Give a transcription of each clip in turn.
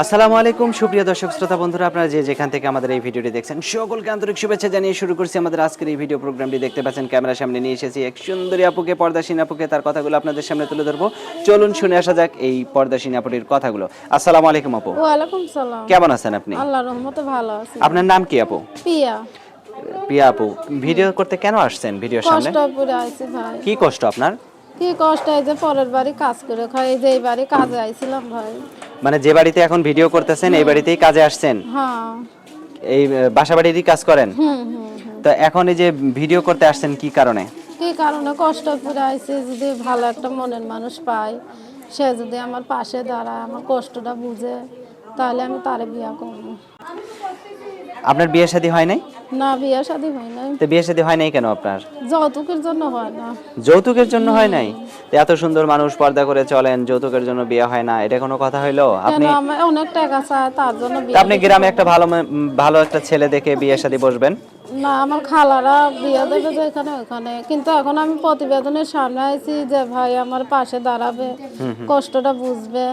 আসসালামু আলাইকুম সুপ্রিয় দর্শক শ্রোতা বন্ধুরা, আপনারা যে যেখান থেকে আমাদের এই ভিডিওটি দেখছেন সকলকে আন্তরিক শুভেচ্ছা জানিয়ে শুরু করছি আমাদের আজকের এই ভিডিও প্রোগ্রামটি। দেখতে পাচ্ছেন ক্যামেরার সামনে নিয়ে এসেছি এক সুন্দরী আপুকে, পর্দাসীন আপুকে। তার কথাগুলো আপনাদের সামনে তুলে ধরবো। চলুন শুনে আসা যাক এই পর্দাসীন আপুটির কথাগুলো। আসসালামু আলাইকুম আপু। ওয়ালাইকুম সালাম। কেমন আছেন আপনি? আল্লাহর রহমতে ভালো আছি। আপনার নাম কি আপু? পিয়া। পিয়া আপু, ভিডিও করতে কেন আসছেন ভিডিওর সামনে? কষ্ট করে আইছি ভাই। কি কষ্ট আপনার? কি কষ্ট, এই যে পরের বাড়ি কাজ করে খাই, এই যে এই বাড়ি কাজে আইছিলাম ভাই। মানে যে বাড়িতে এখন ভিডিও করতেছেন এই বাড়িতেই কাজে আসছেন? হ্যাঁ। এই বাসা বাড়িরই কাজ করেন? হুম হুম হুম। তো এখন এই যে ভিডিও করতে আসছেন কি কারণে? কি কারণে কষ্ট করে আইছি, যদি ভালো একটা মনের মানুষ পাই, সে যদি আমার পাশে দাঁড়ায়, আমার কষ্টটা বুঝে, তাহলে আমি তারে বিয়া করবো। আপনার বিয়ে শাদী হয় নাই? না, বিয়া শাদী হয় নাই। তো বিয়ে শাদী হয় নাই কেন আপনার? যৌতুকের জন্য হয় না। যৌতুকের জন্য হয় নাই? তো এত সুন্দর মানুষ পর্দা করে চলেন, যৌতুকের জন্য বিয়ে হয় না, এটা কোনো কথা হইলো? কেন, আপনি আমি অনেক টাকা চাই, তার জন্য তা বিয়া আপনি দিতে গ্রামে পারবো। একটা ভালো একটা ছেলে দেখে বিয়ে শাদী বসবেন। না, আমার খালারা বিয়ে দেবে যে এখানে ওখানে, কিন্তু এখন আমি প্রতিবেদনের সামনে আইছি যে ভাই আমার পাশে দাঁড়াবে, কষ্টটা বুঝবে,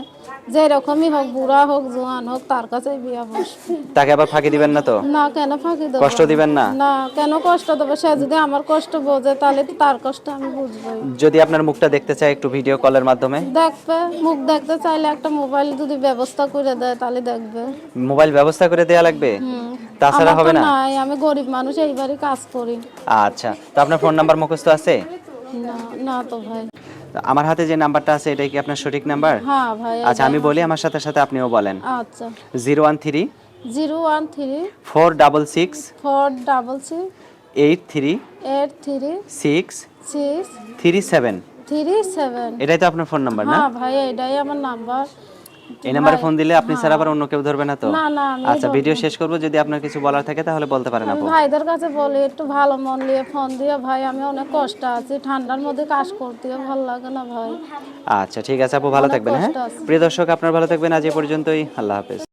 যে রকমই হোক, বুড়া হোক জোয়ান হোক, তার কাছে বিয়ে বসবে। তাকে আবার ফাঁকি দিবেন না তো? না, কেন ফাঁকি দেবো? কষ্ট দিবেন না? না, কেন কষ্ট দেবো? সে যদি আমার কষ্ট বোঝে, তাহলে তো তার কষ্ট আমি বুঝবোই। যদি আপনার মুখটা দেখতে চাই একটু ভিডিও কলের মাধ্যমে? দেখবে, মুখ দেখতে চাইলে একটা মোবাইল যদি ব্যবস্থা করে দেয় তাহলে দেখবে। মোবাইল ব্যবস্থা করে দেয়া লাগবে? তাছাড়া আমার তো হবে না? নাই, আমি গরিব মানুষ, এইবারই কাজ করি। আচ্ছা, তো আপনার ফোন নাম্বার মুখস্থ আছে? না, না তো ভাই। আমার হাতে যে নাম্বারটা আছে এটাই কি আপনার সঠিক নাম্বার? হ্যাঁ ভাই। আচ্ছা, আমি বলি, আমার সাথে সাথে আপনিও বলেন। আচ্ছা। 013 013 466 466 83 83 6 6 37। 37। এটাই তো আপনার ফোন নাম্বার না? হ্যাঁ ভাই, এটাই আমার নাম্বার। এই নাম্বারে ফোন দিলে আপনি ছাড়া আবার অন্য কেউ ধরবে না তো? না না, আমি আচ্ছা, ভিডিও শেষ করব, যদি আপনার কিছু বলার থাকে তাহলে বলতে পারেন আমি আপু। ভাইদের কাছে বলি একটু ভালো মন নিয়ে ফোন দিয়ে, ভাই আমি অনেক কষ্ট আছি, ঠান্ডার মধ্যে কাজ করতেও ভালো লাগে না ভাই। আচ্ছা ঠিক আছে আপু, ভালো অনেক থাকবেন। হ্যাঁ কষ্ট আছে। প্রিয় দর্শক, আপনার ভালো থাকবেন। আজ এ পর্যন্তই, আল্লাহ হাফেজ।